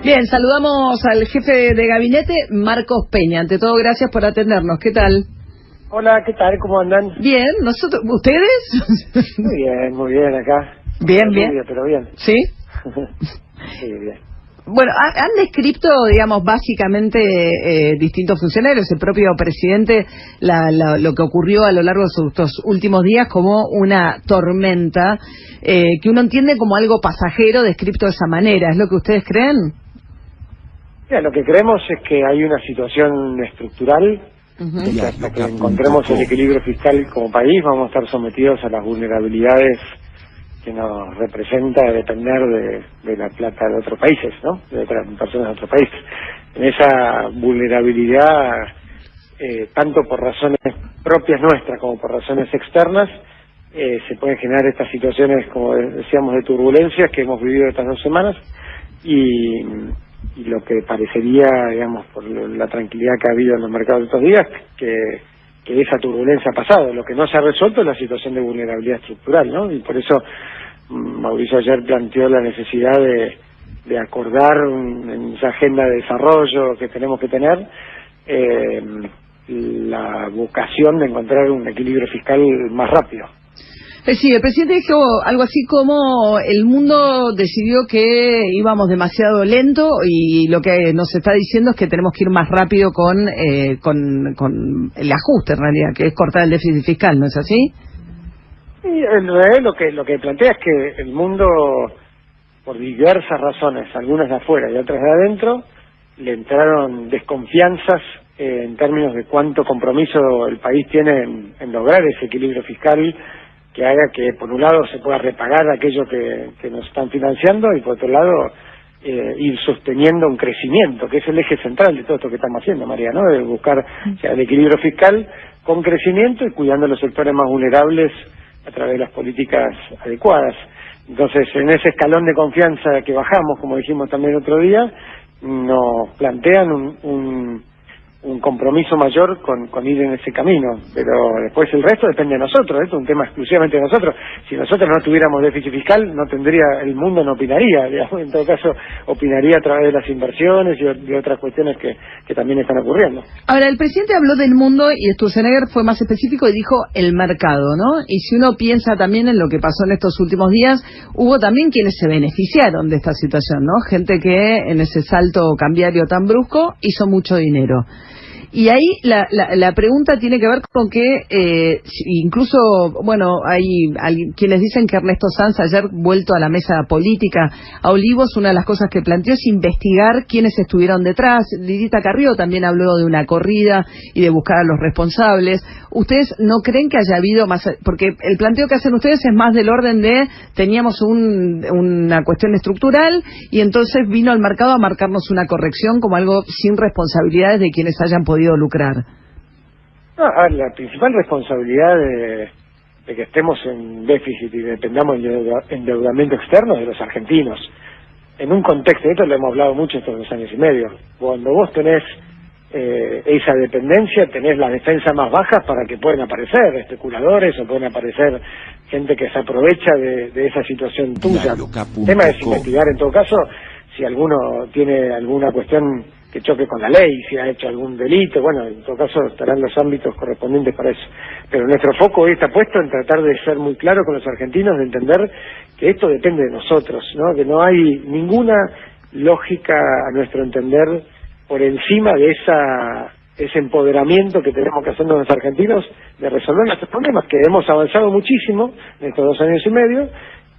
Bien, saludamos al jefe de gabinete, Marcos Peña. Ante todo, gracias por atendernos. ¿Qué tal? Hola, ¿qué tal? ¿Cómo andan? Bien, ¿nosotros? ¿Ustedes? Muy bien acá. Bien, bien. Lluvia, pero bien. ¿Sí? Sí, bien. Bueno, han descrito, digamos, básicamente distintos funcionarios, el propio presidente, lo que ocurrió a lo largo de estos últimos días como una tormenta, que uno entiende como algo pasajero descrito de esa manera. ¿Es lo que ustedes creen? Mira, lo que creemos es que hay una situación estructural, que hasta que encontremos el equilibrio fiscal como país vamos a estar sometidos a las vulnerabilidades que nos representa depender de la plata de otros países, ¿no? De otras personas de otros países. En esa vulnerabilidad, tanto por razones propias nuestras como por razones externas, se pueden generar estas situaciones, como decíamos, de turbulencias que hemos vivido estas 2 semanas y lo que parecería, digamos, por la tranquilidad que ha habido en los mercados estos días, que esa turbulencia ha pasado. Lo que no se ha resuelto es la situación de vulnerabilidad estructural, ¿no? Y por eso Mauricio ayer planteó la necesidad de acordar en esa agenda de desarrollo que tenemos que tener, la vocación de encontrar un equilibrio fiscal más rápido. Sí, el presidente dijo algo así como el mundo decidió que íbamos demasiado lento y lo que nos está diciendo es que tenemos que ir más rápido con el ajuste, en realidad, que es cortar el déficit fiscal, ¿no es así? Y en realidad lo que plantea es que el mundo, por diversas razones, algunas de afuera y otras de adentro, le entraron desconfianzas en términos de cuánto compromiso el país tiene en lograr ese equilibrio fiscal que haga que, por un lado, se pueda repagar aquello que nos están financiando y, por otro lado, ir sosteniendo un crecimiento, que es el eje central de todo esto que estamos haciendo, María, ¿no? De buscar, o sea, el equilibrio fiscal con crecimiento y cuidando los sectores más vulnerables a través de las políticas adecuadas. Entonces, en ese escalón de confianza que bajamos, como dijimos también otro día, nos plantean un compromiso mayor con ir en ese camino, pero después el resto depende de nosotros. Esto es un tema exclusivamente de nosotros. Si nosotros no tuviéramos déficit fiscal, no tendría, el mundo no opinaría, digamos, en todo caso opinaría a través de las inversiones y de otras cuestiones que también están ocurriendo. Ahora, el presidente habló del mundo y Sturzenegger fue más específico y dijo el mercado, ¿no? Y si uno piensa también en lo que pasó en estos últimos días, hubo también quienes se beneficiaron de esta situación, ¿no? Gente que en ese salto cambiario tan brusco hizo mucho dinero. Y ahí la pregunta tiene que ver con que incluso, bueno, hay quienes dicen que Ernesto Sanz ayer vuelto a la mesa política a Olivos, una de las cosas que planteó es investigar quiénes estuvieron detrás. Lidita Carrió también habló de una corrida y de buscar a los responsables. ¿Ustedes no creen que haya habido más? Porque el planteo que hacen ustedes es más del orden de teníamos una cuestión estructural y entonces vino al mercado a marcarnos una corrección como algo sin responsabilidades de quienes hayan podido lucrar. No, a ver, la principal responsabilidad de que estemos en déficit y dependamos de endeudamiento externo es de los argentinos. En un contexto, esto lo hemos hablado mucho estos 2 años y medio, cuando vos tenés esa dependencia, tenés las defensas más bajas para que pueden aparecer especuladores o pueden aparecer gente que se aprovecha de esa situación tuya. El tema es investigar en todo caso si alguno tiene alguna cuestión que choque con la ley, si ha hecho algún delito, bueno, en todo caso estarán los ámbitos correspondientes para eso. Pero nuestro foco hoy está puesto en tratar de ser muy claro con los argentinos, de entender que esto depende de nosotros, ¿no? Que no hay ninguna lógica, a nuestro entender, por encima de ese empoderamiento que tenemos que hacer los argentinos de resolver nuestros problemas, que hemos avanzado muchísimo en estos 2 años y medio,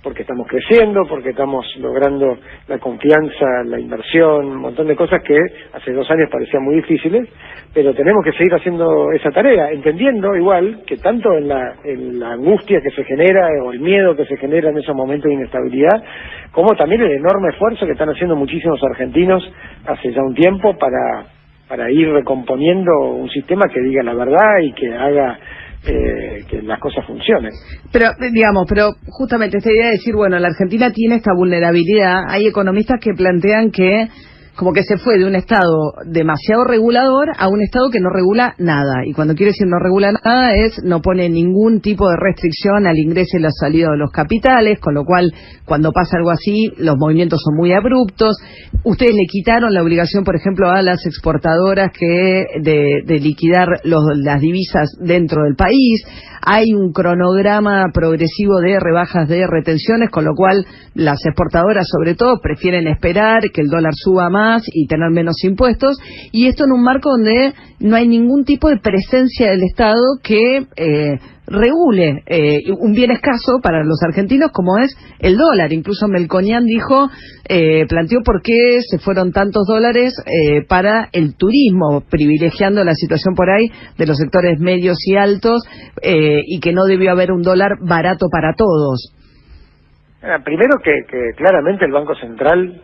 porque estamos creciendo, porque estamos logrando la confianza, la inversión, un montón de cosas que hace 2 años parecían muy difíciles, pero tenemos que seguir haciendo esa tarea, entendiendo igual que tanto en la angustia que se genera o el miedo que se genera en esos momentos de inestabilidad, como también el enorme esfuerzo que están haciendo muchísimos argentinos hace ya un tiempo para ir recomponiendo un sistema que diga la verdad y que haga que las cosas funcionen. Pero, digamos, justamente esta idea de decir, bueno, la Argentina tiene esta vulnerabilidad, hay economistas que plantean que como que se fue de un Estado demasiado regulador a un Estado que no regula nada. Y cuando quiere decir no regula nada es no pone ningún tipo de restricción al ingreso y la salida de los capitales, con lo cual cuando pasa algo así los movimientos son muy abruptos. Ustedes le quitaron la obligación, por ejemplo, a las exportadoras de liquidar las divisas dentro del país. Hay un cronograma progresivo de rebajas de retenciones, con lo cual las exportadoras sobre todo prefieren esperar que el dólar suba más y tener menos impuestos, y esto en un marco donde no hay ningún tipo de presencia del Estado que regule un bien escaso para los argentinos como es el dólar. Incluso Melconian planteó por qué se fueron tantos dólares para el turismo, privilegiando la situación por ahí de los sectores medios y altos, y que no debió haber un dólar barato para todos. Primero que claramente el Banco Central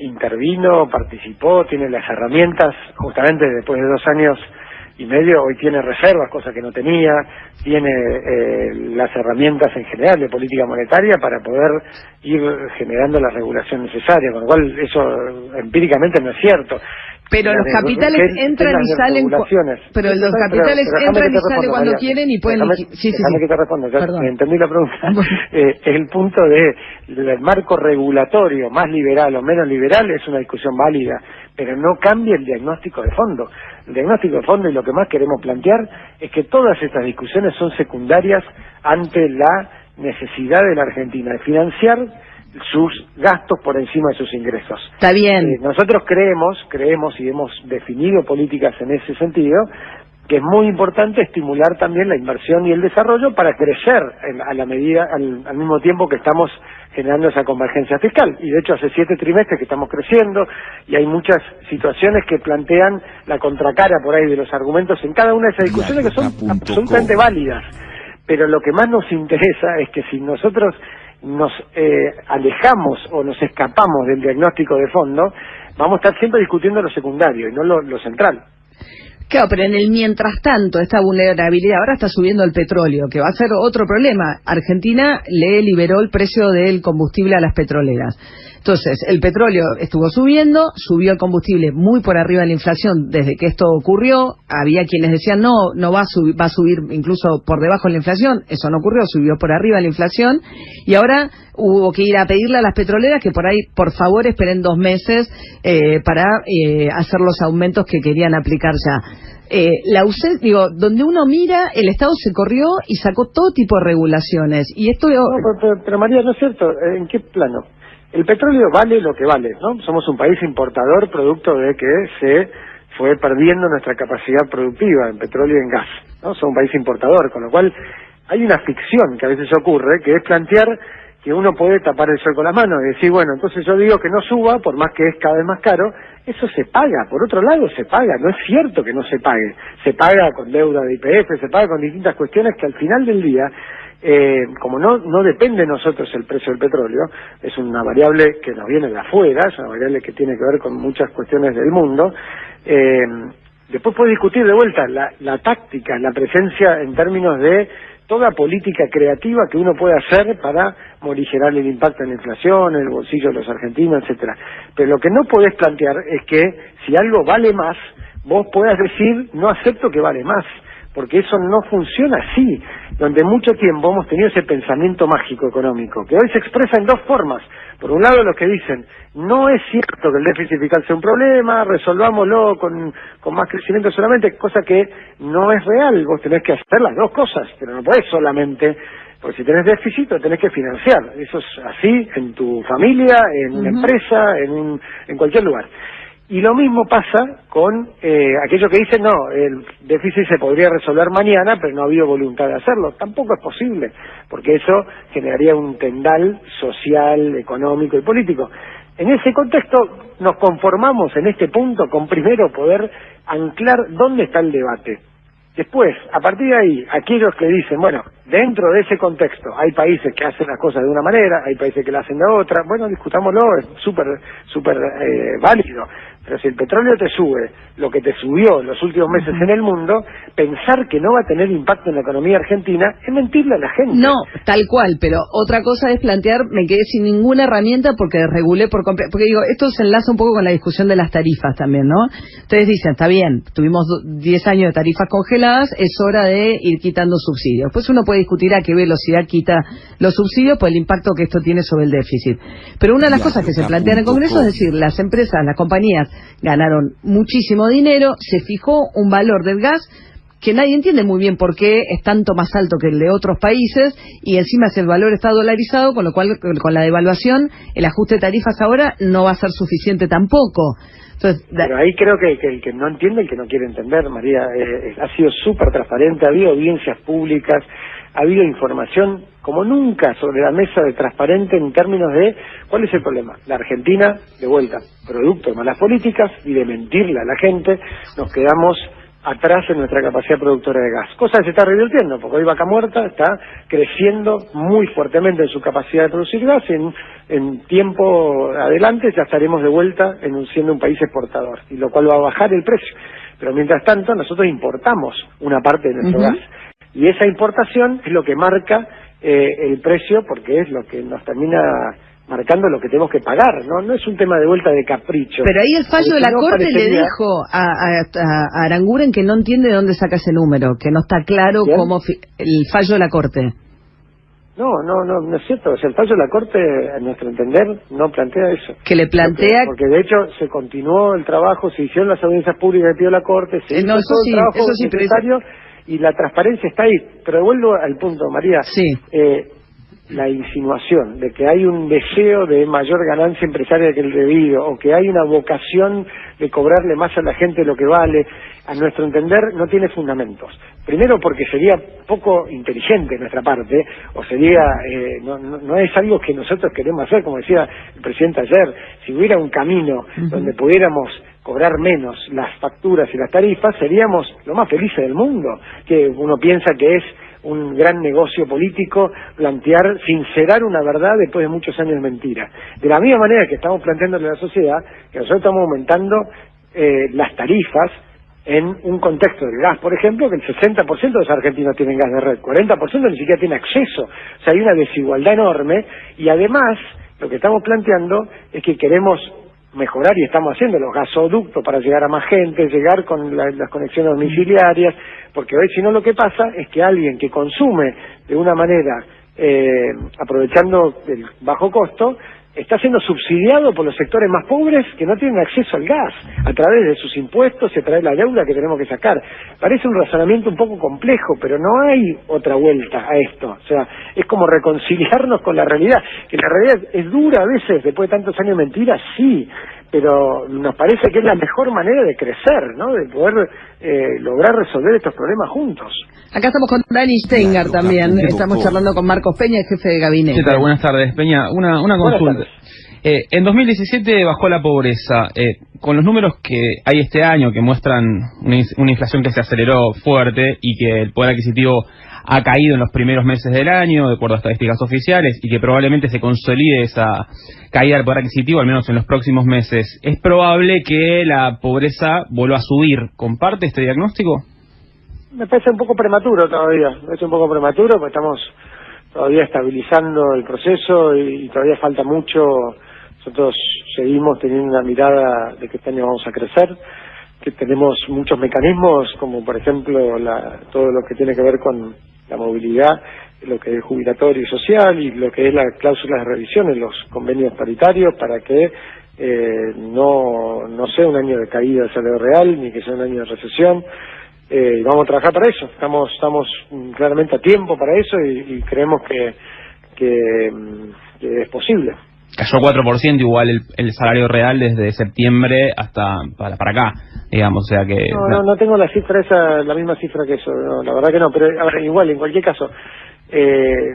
intervino, participó, tiene las herramientas, justamente después de 2 años y medio, hoy tiene reservas, cosa que no tenía, tiene las herramientas en general de política monetaria para poder ir generando la regulación necesaria, con lo cual eso empíricamente no es cierto. Pero los capitales entran y salen cuando quieren y pueden... Déjame que te responda, entendí la pregunta. El punto del marco regulatorio, más liberal o menos liberal, es una discusión válida, pero no cambia el diagnóstico de fondo. El diagnóstico de fondo, y lo que más queremos plantear, es que todas estas discusiones son secundarias ante la necesidad de la Argentina de financiar sus gastos por encima de sus ingresos. Está bien. Nosotros creemos y hemos definido políticas en ese sentido, que es muy importante estimular también la inversión y el desarrollo para crecer al mismo tiempo que estamos generando esa convergencia fiscal. Y de hecho hace 7 trimestres que estamos creciendo y hay muchas situaciones que plantean la contracara por ahí de los argumentos en cada una de esas discusiones que son absolutamente válidas. Pero lo que más nos interesa es que si nosotros nos alejamos o nos escapamos del diagnóstico de fondo, vamos a estar siempre discutiendo lo secundario y no lo central. Claro, pero en el mientras tanto, esta vulnerabilidad, ahora está subiendo el petróleo, que va a ser otro problema. Argentina le liberó el precio del combustible a las petroleras. Entonces, el petróleo estuvo subiendo, subió el combustible muy por arriba de la inflación desde que esto ocurrió. Había quienes decían, no va a subir incluso por debajo de la inflación. Eso no ocurrió, subió por arriba de la inflación. Y ahora hubo que ir a pedirle a las petroleras que por ahí, por favor, esperen 2 meses para hacer los aumentos que querían aplicar ya. Donde uno mira, el Estado se corrió y sacó todo tipo de regulaciones. Y esto... pero María, ¿no es cierto? ¿En qué plano? El petróleo vale lo que vale, ¿no? Somos un país importador producto de que se fue perdiendo nuestra capacidad productiva en petróleo y en gas, ¿no? Somos un país importador, con lo cual hay una ficción que a veces ocurre, que es plantear que uno puede tapar el sol con las manos y decir, bueno, entonces yo digo que no suba, por más que es cada vez más caro. Eso se paga, por otro lado se paga, no es cierto que no se pague. Se paga con deuda de YPF, se paga con distintas cuestiones que al final del día, como no depende de nosotros el precio del petróleo, es una variable que nos viene de afuera, es una variable que tiene que ver con muchas cuestiones del mundo. Después puede discutir de vuelta la táctica, la presencia en términos de toda política creativa que uno puede hacer para morigerar el impacto en la inflación, en el bolsillo de los argentinos, etcétera. Pero lo que no podés plantear es que si algo vale más, vos puedas decir, no acepto que vale más, porque eso no funciona así. Donde mucho tiempo hemos tenido ese pensamiento mágico económico, que hoy se expresa en 2 formas. Por un lado, los que dicen, no es cierto que el déficit fiscal sea un problema, resolvámoslo con más crecimiento solamente, cosa que no es real. Vos tenés que hacer las 2 cosas, pero no podés solamente, porque si tenés déficit lo tenés que financiar. Eso es así en tu familia, en una empresa, en cualquier lugar. Y lo mismo pasa con aquellos que dicen, no, el déficit se podría resolver mañana, pero no ha habido voluntad de hacerlo. Tampoco es posible, porque eso generaría un tendal social, económico y político. En ese contexto nos conformamos en este punto con primero poder anclar dónde está el debate. Después, a partir de ahí, aquellos que dicen, bueno, dentro de ese contexto hay países que hacen las cosas de una manera, hay países que la hacen de otra, bueno, discutámoslo, es súper válido. Pero si el petróleo te sube lo que te subió en los últimos meses en el mundo, pensar que no va a tener impacto en la economía argentina es mentirle a la gente. No, tal cual, pero otra cosa es plantear, me quedé sin ninguna herramienta porque desregulé por completo. Porque digo, esto se enlaza un poco con la discusión de las tarifas también, ¿no? Ustedes dicen, está bien, tuvimos 10 años de tarifas congeladas, es hora de ir quitando subsidios. Pues uno puede discutir a qué velocidad quita los subsidios por el impacto que esto tiene sobre el déficit. Pero una de las cosas que se plantea en el Congreso es decir, las empresas, las compañías ganaron muchísimo dinero, se fijó un valor del gas que nadie entiende muy bien por qué es tanto más alto que el de otros países y encima ese valor está dolarizado, con lo cual con la devaluación el ajuste de tarifas ahora no va a ser suficiente tampoco. Entonces, pero ahí creo que el que no entiende, el que no quiere entender, María, ha sido súper transparente, ha habido audiencias públicas, ha habido información como nunca sobre la mesa de transparente en términos de cuál es el problema. La Argentina, de vuelta, producto de malas políticas y de mentirle a la gente, nos quedamos atrás en nuestra capacidad productora de gas. Cosa que se está revirtiendo, porque hoy Vaca Muerta está creciendo muy fuertemente en su capacidad de producir gas. En tiempo adelante ya estaremos de vuelta siendo un país exportador, y lo cual va a bajar el precio. Pero mientras tanto, nosotros importamos una parte de nuestro gas. Y esa importación es lo que marca el precio, porque es lo que nos termina marcando lo que tenemos que pagar, ¿no? No es un tema de vuelta de capricho. Pero ahí el fallo de la Corte le dijo a Aranguren que no entiende de dónde saca ese número, que no está claro cómo el fallo de la Corte. No es cierto. O sea, el fallo de la Corte, a nuestro entender, no plantea eso. Que le plantea... Porque de hecho se continuó el trabajo, se hicieron las audiencias públicas que pidió la Corte, se hizo todo el trabajo necesario y la transparencia está ahí. Pero vuelvo al punto, María. Sí. La insinuación de que hay un deseo de mayor ganancia empresaria que el debido, o que hay una vocación de cobrarle más a la gente lo que vale, a nuestro entender no tiene fundamentos. Primero porque sería poco inteligente de nuestra parte, o sería no es algo que nosotros queremos hacer, como decía el presidente ayer. Si hubiera un camino donde pudiéramos cobrar menos las facturas y las tarifas, seríamos lo más felices del mundo, que uno piensa que es un gran negocio político plantear, sincerar una verdad después de muchos años de mentira. De la misma manera que estamos planteándole a la sociedad, que nosotros estamos aumentando las tarifas en un contexto del gas, por ejemplo, que el 60% de los argentinos tienen gas de red, 40% ni siquiera tiene acceso. O sea, hay una desigualdad enorme, y además lo que estamos planteando es que queremos mejorar, y estamos haciendo los gasoductos para llegar a más gente, llegar con las conexiones domiciliarias, porque hoy si no lo que pasa es que alguien que consume de una manera aprovechando el bajo costo, está siendo subsidiado por los sectores más pobres que no tienen acceso al gas, a través de sus impuestos y a través de la deuda que tenemos que sacar. Parece un razonamiento un poco complejo, pero no hay otra vuelta a esto. O sea, es como reconciliarnos con la realidad, que la realidad es dura a veces, después de tantos años de mentiras, sí, pero nos parece que es la mejor manera de crecer, ¿no? De poder lograr resolver estos problemas juntos. Acá estamos con Dani Stenger también, estamos charlando con Marcos Peña, el jefe de gabinete. ¿Qué tal? Buenas tardes, Peña. Una consulta. En 2017 bajó la pobreza. Con los números que hay este año, que muestran una inflación que se aceleró fuerte y que el poder adquisitivo ha caído en los primeros meses del año, de acuerdo a estadísticas oficiales, y que probablemente se consolide esa caída del poder adquisitivo, al menos en los próximos meses, ¿es probable que la pobreza vuelva a subir? ¿Comparte este diagnóstico? Me parece un poco prematuro todavía, porque estamos todavía estabilizando el proceso y todavía falta mucho. Nosotros seguimos teniendo una mirada de que este año vamos a crecer, que tenemos muchos mecanismos, como por ejemplo todo lo que tiene que ver con la movilidad, lo que es jubilatorio y social, y lo que es la cláusula de revisión en los convenios paritarios, para que no sea un año de caída del salario real, ni que sea un año de recesión. Y vamos a trabajar para eso. Estamos claramente a tiempo para eso, y creemos que es posible. Cayó 4% igual el salario real desde septiembre hasta para acá, digamos, o sea que... No tengo la misma cifra que eso, no, la verdad que no, pero a ver, igual, en cualquier caso,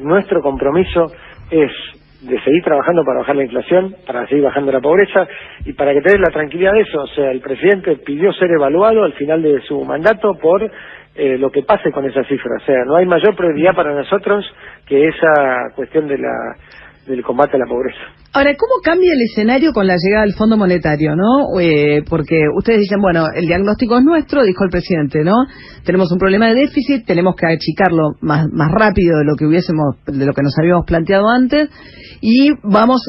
nuestro compromiso es de seguir trabajando para bajar la inflación, para seguir bajando la pobreza y para que te des la tranquilidad de eso. O sea, el presidente pidió ser evaluado al final de su mandato por lo que pase con esa cifra. O sea, no hay mayor prioridad para nosotros que esa cuestión del combate a la pobreza. Ahora, ¿cómo cambia el escenario con la llegada del Fondo Monetario, no? Porque ustedes dicen, bueno, el diagnóstico es nuestro, dijo el presidente, ¿no? Tenemos un problema de déficit, tenemos que achicarlo más rápido de lo que nos habíamos planteado antes, y vamos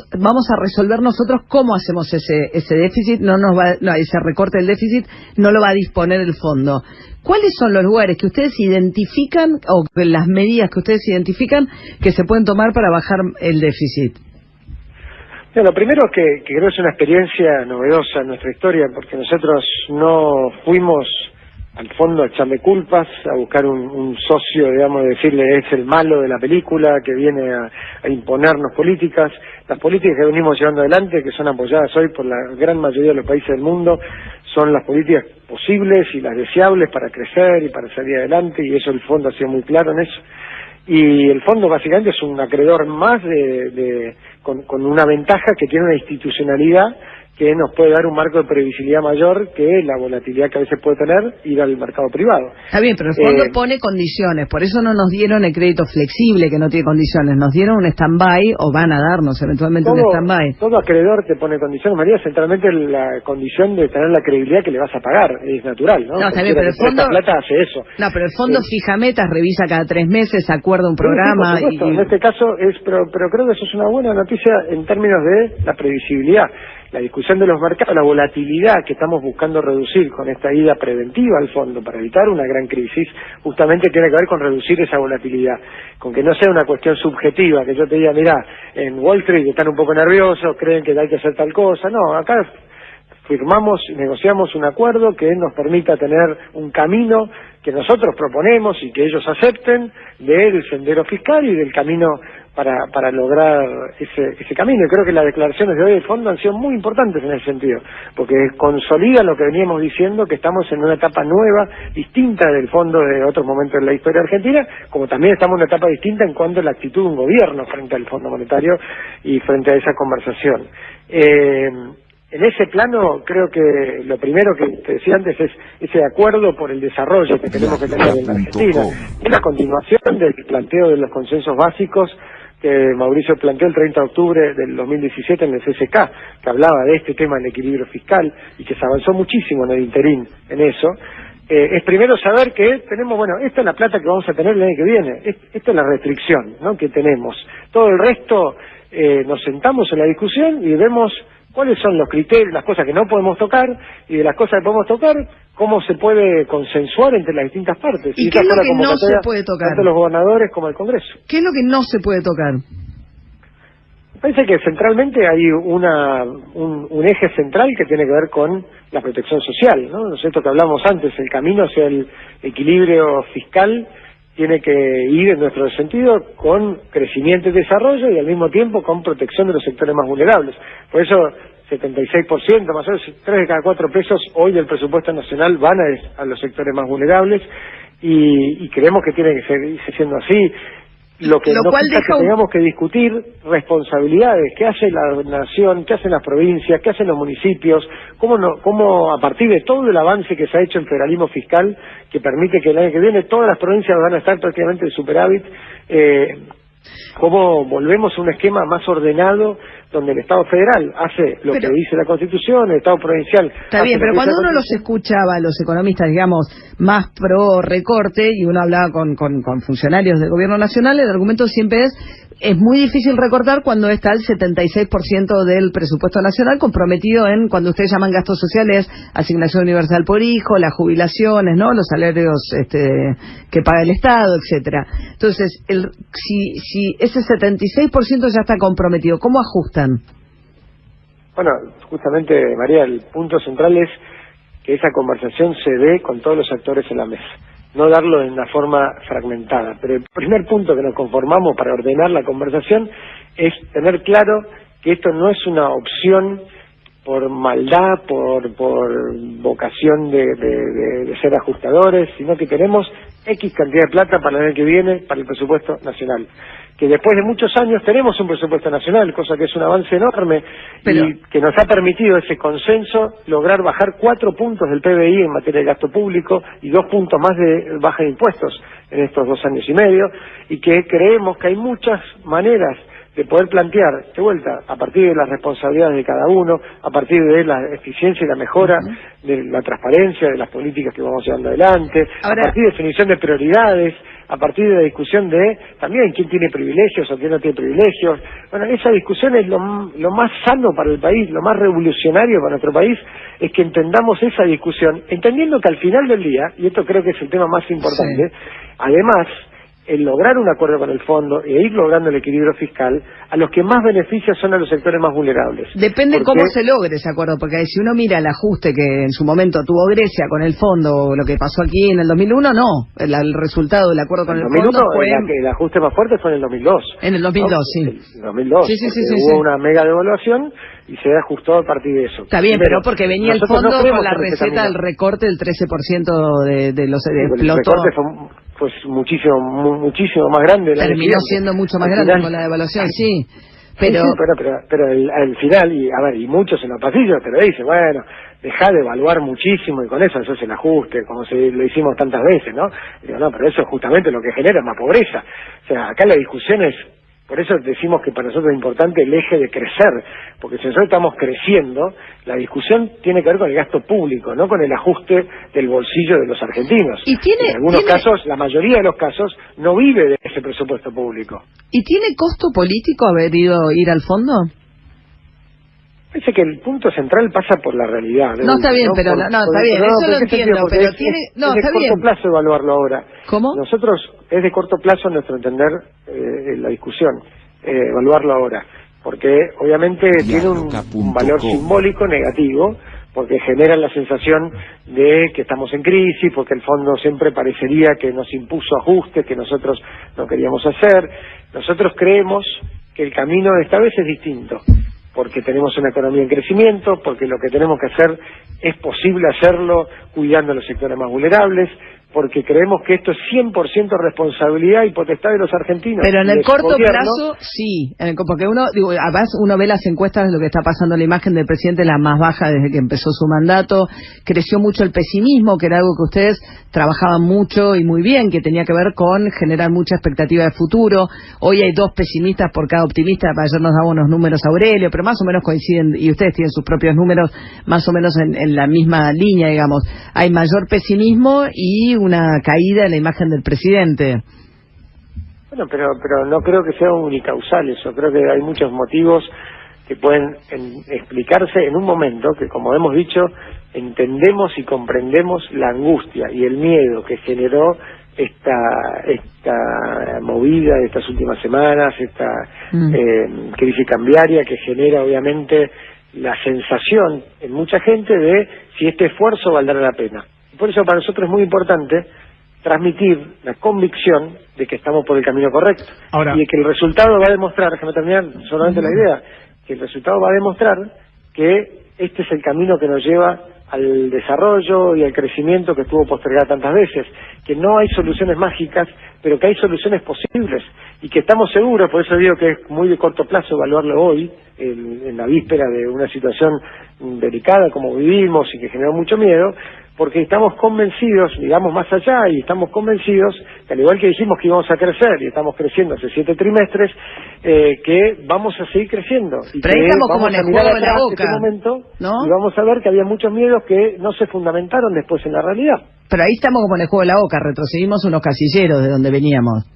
a resolver nosotros cómo hacemos ese déficit, ese recorte del déficit no lo va a disponer el fondo. ¿Cuáles son los lugares que ustedes identifican, o las medidas que ustedes identifican que se pueden tomar para bajar el déficit? Lo primero es que creo que es una experiencia novedosa en nuestra historia, porque nosotros no fuimos al fondo a echarle culpas, a buscar un socio, digamos, de decirle es el malo de la película, que viene a imponernos políticas. Las políticas que venimos llevando adelante, que son apoyadas hoy por la gran mayoría de los países del mundo, son las políticas posibles y las deseables para crecer y para salir adelante, y eso el fondo ha sido muy claro en eso. Y el fondo básicamente es un acreedor más con una ventaja que tiene una institucionalidad que nos puede dar un marco de previsibilidad mayor que la volatilidad que a veces puede tener ir al mercado privado. Está bien, pero el fondo pone condiciones, por eso no nos dieron el crédito flexible que no tiene condiciones, nos dieron un stand-by, o van a darnos eventualmente un stand-by. Todo acreedor te pone condiciones, María, centralmente la condición de tener la credibilidad que le vas a pagar, es natural, ¿no? No, está bien, pero el fondo... plata hace eso. No, pero el fondo fija metas, revisa cada 3 meses, acuerda un programa... Sí, por supuesto, en este caso pero creo que eso es una buena noticia en términos de la previsibilidad. La discusión de los mercados, la volatilidad que estamos buscando reducir con esta ida preventiva al fondo para evitar una gran crisis, justamente tiene que ver con reducir esa volatilidad, con que no sea una cuestión subjetiva, que yo te diga, mirá, en Wall Street están un poco nerviosos, creen que hay que hacer tal cosa. No, acá negociamos un acuerdo que nos permita tener un camino que nosotros proponemos y que ellos acepten del sendero fiscal y del camino para lograr ese camino. Y creo que las declaraciones de hoy del fondo han sido muy importantes en ese sentido, porque consolidan lo que veníamos diciendo, que estamos en una etapa nueva, distinta del fondo de otros momentos de la historia argentina, como también estamos en una etapa distinta en cuanto a la actitud de un gobierno frente al Fondo Monetario y frente a esa conversación. En ese plano, creo que lo primero que te decía antes es ese acuerdo por el desarrollo que tenemos que tener en la Argentina. Es la continuación del planteo de los consensos básicos que Mauricio planteó el 30 de octubre del 2017 en el CCK, que hablaba de este tema del equilibrio fiscal y que se avanzó muchísimo en el interín en eso. Es primero saber que tenemos, esta es la plata que vamos a tener el año que viene, esta es la restricción, ¿no?, que tenemos. Todo el resto nos sentamos en la discusión y vemos cuáles son los criterios, las cosas que no podemos tocar, y de las cosas que podemos tocar, cómo se puede consensuar entre las distintas partes. ¿Y qué es lo que no se puede tocar? Tanto los gobernadores como el Congreso. ¿Qué es lo que no se puede tocar? Me parece que centralmente hay un eje central que tiene que ver con la protección social, ¿no? Esto que hablamos antes, el camino hacia el equilibrio fiscal tiene que ir en nuestro sentido con crecimiento y desarrollo y al mismo tiempo con protección de los sectores más vulnerables. Por eso 76%, más o menos 3 de cada 4 pesos hoy del presupuesto nacional van a los sectores más vulnerables y creemos que tiene que seguir siendo así. Lo que tengamos que discutir responsabilidades, qué hace la nación, qué hacen las provincias, qué hacen los municipios, cómo a partir de todo el avance que se ha hecho en federalismo fiscal, que permite que el año que viene todas las provincias van a estar prácticamente en superávit, cómo volvemos a un esquema más ordenado donde el Estado federal hace lo que dice la Constitución, el Estado provincial... Está bien, pero cuando uno los escuchaba, los economistas, digamos, más pro recorte, y uno hablaba con funcionarios del Gobierno Nacional, el argumento siempre es muy difícil recortar cuando está el 76% del presupuesto nacional comprometido en, cuando ustedes llaman gastos sociales, asignación universal por hijo, las jubilaciones, ¿no?, los salarios que paga el Estado, etcétera. Entonces, si ese 76% ya está comprometido, ¿cómo ajustan? Bueno, justamente, María, el punto central es que esa conversación se dé con todos los actores en la mesa, no darlo de una forma fragmentada. Pero el primer punto que nos conformamos para ordenar la conversación es tener claro que esto no es una opción por maldad, por vocación de ser ajustadores, sino que tenemos X cantidad de plata para el año que viene para el presupuesto nacional. que después de muchos años tenemos un presupuesto nacional, cosa que es un avance enorme, pero, y que nos ha permitido ese consenso lograr bajar 4 puntos del PBI en materia de gasto público y 2 puntos más de baja de impuestos en estos 2 años y medio, y que creemos que hay muchas maneras de poder plantear, de vuelta, a partir de las responsabilidades de cada uno, a partir de la eficiencia y la mejora, de la transparencia de las políticas que vamos llevando adelante, ahora, a partir de definición de prioridades, a partir de la discusión de también quién tiene privilegios o quién no tiene privilegios. Bueno, esa discusión es lo más sano para el país, lo más revolucionario para nuestro país, es que entendamos esa discusión, entendiendo que al final del día, y esto creo que es el tema más importante, además, el lograr un acuerdo con el fondo e ir logrando el equilibrio fiscal, a los que más benefician son a los sectores más vulnerables. Depende cómo se logre ese acuerdo, porque si uno mira el ajuste que en su momento tuvo Grecia con el fondo, o lo que pasó aquí en el 2001, no. El resultado del acuerdo con el fondo fue... El ajuste más fuerte fue en el 2002. En el 2002, ¿no? Sí. En el 2002, sí, hubo una mega devaluación y se ajustó a partir de eso. Está bien, pero porque venía el fondo con la receta del recorte del 13% de los... El recorte fue muchísimo más grande. Terminó siendo mucho más grande con la devaluación, sí. Pero... Sí, pero al final, y muchos en los pasillos te lo dicen, bueno, dejá de evaluar muchísimo y con eso es el ajuste, como lo hicimos tantas veces, ¿no? Digo, no, pero eso es justamente lo que genera más pobreza. O sea, acá la discusión es... Por eso decimos que para nosotros es importante el eje de crecer, porque si nosotros estamos creciendo, la discusión tiene que ver con el gasto público, no con el ajuste del bolsillo de los argentinos. Y en algunos casos, la mayoría de los casos, no vive de ese presupuesto público. ¿Y tiene costo político haber ir al fondo? Parece que el punto central pasa por la realidad. No, está bien, pero está bien, eso lo entiendo, pero tiene... No, está bien. Es de corto plazo evaluarlo ahora. ¿Cómo? Nosotros, es de corto plazo a nuestro entender la discusión, evaluarlo ahora, porque obviamente tiene un valor simbólico negativo, porque genera la sensación de que estamos en crisis, porque el fondo siempre parecería que nos impuso ajustes que nosotros no queríamos hacer. Nosotros creemos que el camino de esta vez es distinto, porque tenemos una economía en crecimiento, porque lo que tenemos que hacer es posible hacerlo cuidando a los sectores más vulnerables, porque creemos que esto es 100% responsabilidad y potestad de los argentinos. Pero en el corto plazo, sí, porque además uno ve las encuestas de lo que está pasando, la imagen del presidente la más baja desde que empezó su mandato, creció mucho el pesimismo, que era algo que ustedes trabajaban mucho y muy bien, que tenía que ver con generar mucha expectativa de futuro. Hoy hay 2 pesimistas por cada optimista, ayer nos daba unos números Aurelio, pero más o menos coinciden, y ustedes tienen sus propios números, más o menos en la misma línea, digamos. Hay mayor pesimismo y una caída en la imagen del presidente. Bueno, pero no creo que sea unicausal eso. Creo que hay muchos motivos que pueden explicarse en un momento que, como hemos dicho, entendemos y comprendemos la angustia y el miedo que generó esta movida de estas últimas semanas, esta crisis cambiaria que genera obviamente la sensación en mucha gente de si este esfuerzo valdrá la pena. Por eso para nosotros es muy importante transmitir la convicción de que estamos por el camino correcto. Ahora, y de que el resultado va a demostrar, déjame terminar solamente la idea, que el resultado va a demostrar que este es el camino que nos lleva al desarrollo y al crecimiento que estuvo postergado tantas veces, que no hay soluciones mágicas, pero que hay soluciones posibles y que estamos seguros, por eso digo que es muy de corto plazo evaluarlo hoy, en la víspera de una situación delicada como vivimos y que generó mucho miedo, porque estamos convencidos, digamos más allá, y estamos convencidos, que al igual que dijimos que íbamos a crecer, y estamos creciendo hace 7 trimestres, que vamos a seguir creciendo. Y pero que ahí estamos como vamos en el a mirar juego de la atrás boca, este momento, ¿no? Y vamos a ver que había muchos miedos que no se fundamentaron después en la realidad. Pero ahí estamos como en el juego de la boca, retrocedimos unos casilleros de donde veníamos.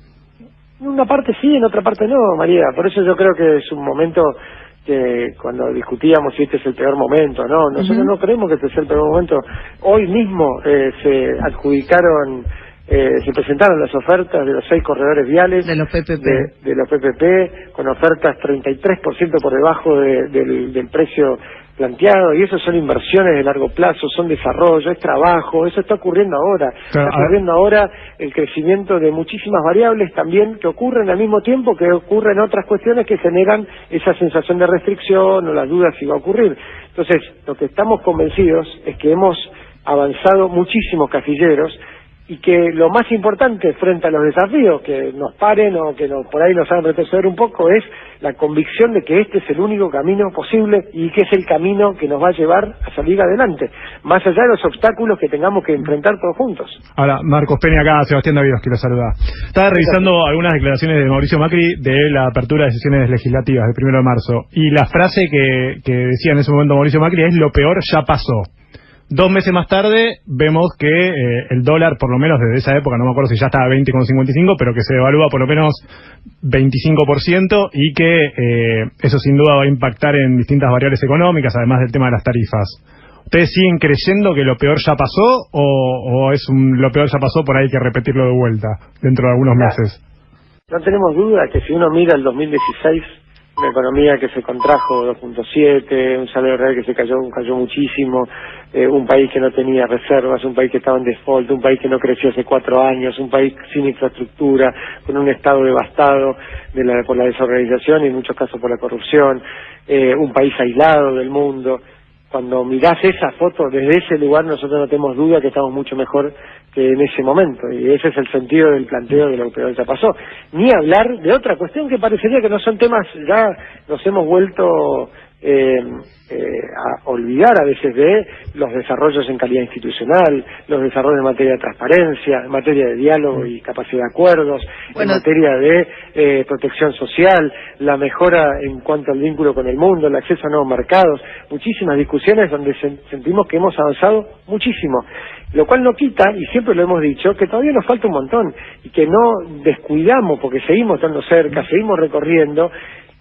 En una parte sí, en otra parte no, María. Por eso yo creo que es un momento que cuando discutíamos si este es el peor momento, no, nosotros no creemos que este sea el peor momento. Hoy mismo se adjudicaron, se presentaron las ofertas de los 6 corredores viales de los PPP, de los PPP, con ofertas 33% por debajo del precio planteado, y eso son inversiones de largo plazo, son desarrollo, es trabajo, eso está ocurriendo ahora. Claro, está ocurriendo ahora el crecimiento de muchísimas variables también que ocurren al mismo tiempo que ocurren otras cuestiones que generan esa sensación de restricción o las dudas si va a ocurrir. Entonces, lo que estamos convencidos es que hemos avanzado muchísimos casilleros y que lo más importante frente a los desafíos que nos paren o que por ahí nos hagan retroceder un poco es la convicción de que este es el único camino posible y que es el camino que nos va a llevar a salir adelante, más allá de los obstáculos que tengamos que enfrentar todos juntos. Ahora, Marcos Peña acá, Sebastián Davidos, que lo saluda. Estaba revisando algunas declaraciones de Mauricio Macri de la apertura de sesiones legislativas del 1 de marzo, y la frase que decía en ese momento Mauricio Macri es: lo peor ya pasó. 2 meses más tarde vemos que el dólar, por lo menos desde esa época, no me acuerdo si ya estaba a 20,55, pero que se devalúa por lo menos 25%, y que eso sin duda va a impactar en distintas variables económicas, además del tema de las tarifas. ¿Ustedes siguen creyendo que lo peor ya pasó, o es lo peor ya pasó, por ahí hay que repetirlo de vuelta dentro de algunos meses? No tenemos duda que si uno mira el 2016, una economía que se contrajo 2.7, un salario real que se cayó muchísimo, un país que no tenía reservas, un país que estaba en default, un país que no creció hace 4 años, un país sin infraestructura, con un estado devastado por la desorganización y en muchos casos por la corrupción, un país aislado del mundo. Cuando mirás esa foto desde ese lugar, nosotros no tenemos duda que estamos mucho mejor que en ese momento, y ese es el sentido del planteo de lo que ya pasó. Ni hablar de otra cuestión que parecería que no son temas, ya nos hemos vuelto a olvidar a veces, de los desarrollos en calidad institucional, los desarrollos en materia de transparencia, en materia de diálogo y capacidad de acuerdos, en materia de protección social, la mejora en cuanto al vínculo con el mundo, el acceso a nuevos mercados, muchísimas discusiones donde sentimos que hemos avanzado muchísimo, lo cual no quita, y siempre lo hemos dicho, que todavía nos falta un montón, y que no descuidamos porque seguimos estando cerca, seguimos recorriendo,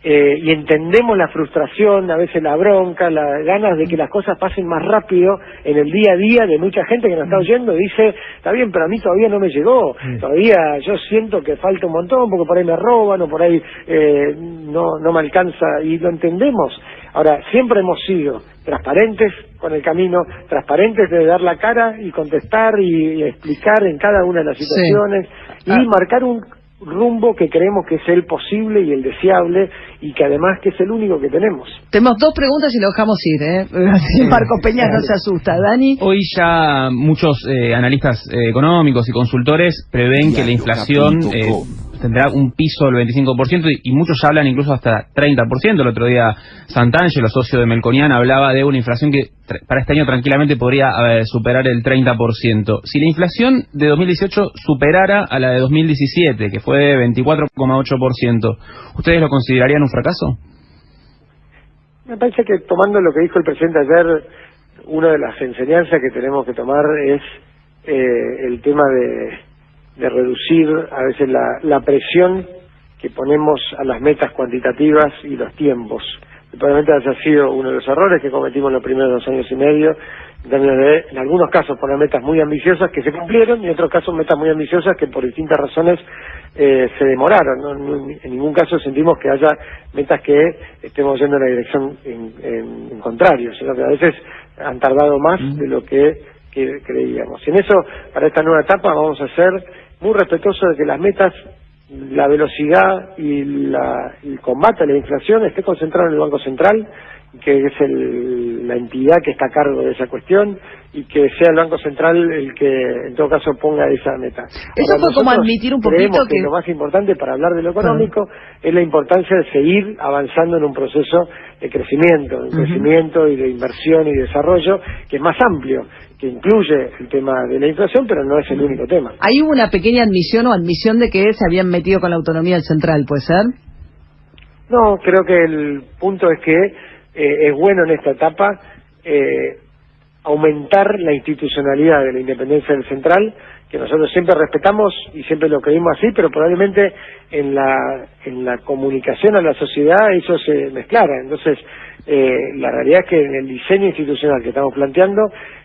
y entendemos la frustración, a veces la bronca, las ganas de que las cosas pasen más rápido en el día a día de mucha gente que nos está oyendo y dice: está bien, pero a mí todavía no me llegó, todavía yo siento que falta un montón porque por ahí me roban o por ahí no me alcanza, y lo entendemos. Ahora, siempre hemos sido transparentes con el camino, transparentes de dar la cara y contestar y explicar en cada una de las situaciones, y marcar un rumbo que creemos que es el posible y el deseable, y que además que es el único que tenemos. Tenemos 2 preguntas y lo dejamos ir, Así Marcos Peña no se asusta. Dani. Hoy ya muchos analistas económicos y consultores prevén que la inflación tendrá un piso del 25%, y muchos ya hablan incluso hasta 30%. El otro día Santangelo, socio de Melconian, hablaba de una inflación que para este año tranquilamente podría superar el 30%. Si la inflación de 2018 superara a la de 2017, que fue de 24,8%, ¿ustedes lo considerarían un fracaso? Me parece que, tomando lo que dijo el presidente ayer, una de las enseñanzas que tenemos que tomar es el tema de reducir a veces la presión que ponemos a las metas cuantitativas y los tiempos. Probablemente haya sido uno de los errores que cometimos en los primeros 2 años y medio, en términos de, en algunos casos, poner metas muy ambiciosas que se cumplieron, y en otros casos metas muy ambiciosas que por distintas razones se demoraron. ¿No? En ningún caso sentimos que haya metas que estemos yendo en la dirección en contrario, sino que a veces han tardado más de lo que creíamos. Y en eso, para esta nueva etapa, vamos a ser muy respetuosos de que las metas, la velocidad y el combate a la inflación esté concentrado en el Banco Central, que es la entidad que está a cargo de esa cuestión, y que sea el Banco Central el que en todo caso ponga esa meta. Eso fue como admitir un poquito que lo más importante para hablar de lo económico es la importancia de seguir avanzando en un proceso de crecimiento, y de inversión y desarrollo, que es más amplio, que incluye el tema de la inflación, pero no es el único tema. Ahí hubo una pequeña admisión de que se habían metido con la autonomía del central, ¿puede ser? No, creo que el punto es que es bueno en esta etapa aumentar la institucionalidad de la independencia del central, que nosotros siempre respetamos y siempre lo creímos así, pero probablemente en la comunicación a la sociedad eso se mezclara. Entonces, la realidad es que en el diseño institucional que estamos planteando,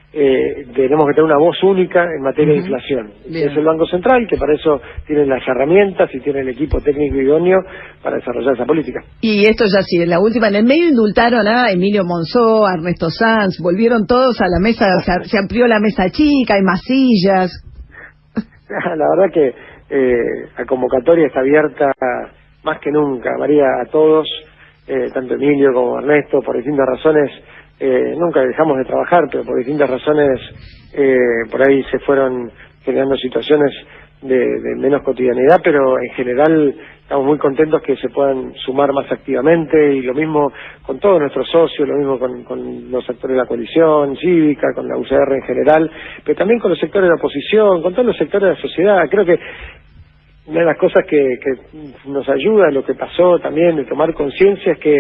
tenemos que tener una voz única en materia de inflación. Es el Banco Central, que para eso tiene las herramientas y tiene el equipo técnico idóneo para desarrollar esa política. Y esto ya sí, en la última, en el medio indultaron a Emilio Monzó, a Ernesto Sanz, volvieron todos a la mesa, se amplió la mesa chica, hay más sillas. La verdad que la convocatoria está abierta más que nunca, María, a todos, tanto Emilio como Ernesto, por distintas razones. Nunca dejamos de trabajar, pero por distintas razones por ahí se fueron generando situaciones de menos cotidianidad, pero en general estamos muy contentos que se puedan sumar más activamente, y lo mismo con todos nuestros socios, lo mismo con los sectores de la coalición cívica, con la UCR en general, pero también con los sectores de la oposición, con todos los sectores de la sociedad. Creo que una de las cosas que nos ayuda, lo que pasó también, de tomar conciencia, es que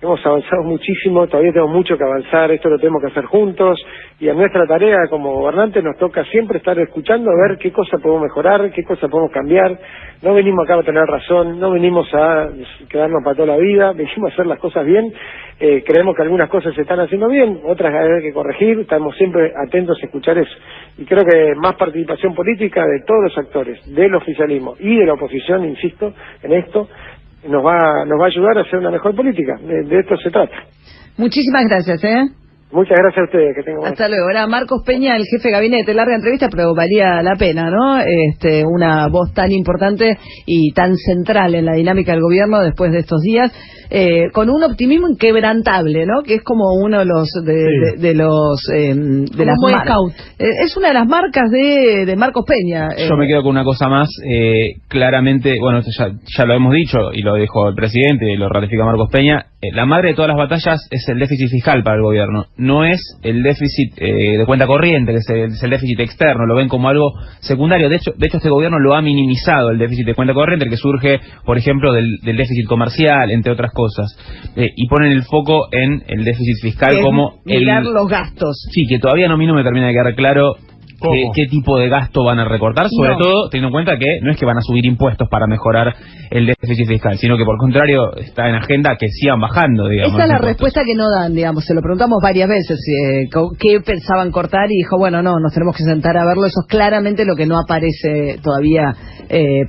hemos avanzado muchísimo, todavía tenemos mucho que avanzar, esto lo tenemos que hacer juntos, y en nuestra tarea como gobernantes nos toca siempre estar escuchando, a ver qué cosa podemos mejorar, qué cosa podemos cambiar. No venimos acá a tener razón, no venimos a quedarnos para toda la vida, venimos a hacer las cosas bien. Creemos que algunas cosas se están haciendo bien, otras hay que corregir, estamos siempre atentos a escuchar eso. Y creo que más participación política de todos los actores, del oficialismo y de la oposición, insisto, en esto, nos va a ayudar a hacer una mejor política. De esto se trata. Muchísimas gracias, Muchas gracias a ustedes, que tengan Hasta luego. Era Marcos Peña, el jefe de gabinete. Larga entrevista, pero valía la pena, ¿no? Una voz tan importante y tan central en la dinámica del gobierno después de estos días, con un optimismo inquebrantable, ¿no? Que es como uno de los de las marcas. Es una de las marcas de Marcos Peña. Yo me quedo con una cosa más. Claramente, bueno, esto ya lo hemos dicho y lo dijo el presidente y lo ratifica Marcos Peña. La madre de todas las batallas es el déficit fiscal para el gobierno. No es el déficit de cuenta corriente, que es el déficit externo. Lo ven como algo secundario. De hecho, este gobierno lo ha minimizado, el déficit de cuenta corriente, el que surge, por ejemplo, del déficit comercial, entre otras cosas. Y ponen el foco en el déficit fiscal como mirar los gastos. Sí, que todavía a mí no me termina de quedar claro qué tipo de gasto van a recortar, sobre todo teniendo en cuenta que no es que van a subir impuestos para mejorar el déficit fiscal, sino que por el contrario está en agenda que sigan bajando, digamos. Esa es la respuesta que no dan, digamos. Se lo preguntamos varias veces, qué pensaban cortar, y dijo, bueno, no, nos tenemos que sentar a verlo. Eso es claramente lo que no aparece todavía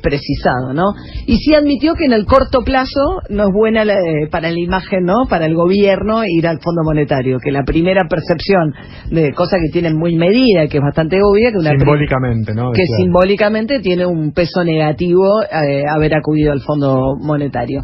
precisado, ¿no? Y sí admitió que en el corto plazo no es buena para la imagen, ¿no? Para el gobierno ir al Fondo Monetario, que la primera percepción de cosa que tienen muy medida, que es bastante obvia, que simbólicamente, ¿no? Que simbólicamente tiene un peso negativo haber acudido al Fondo Monetario.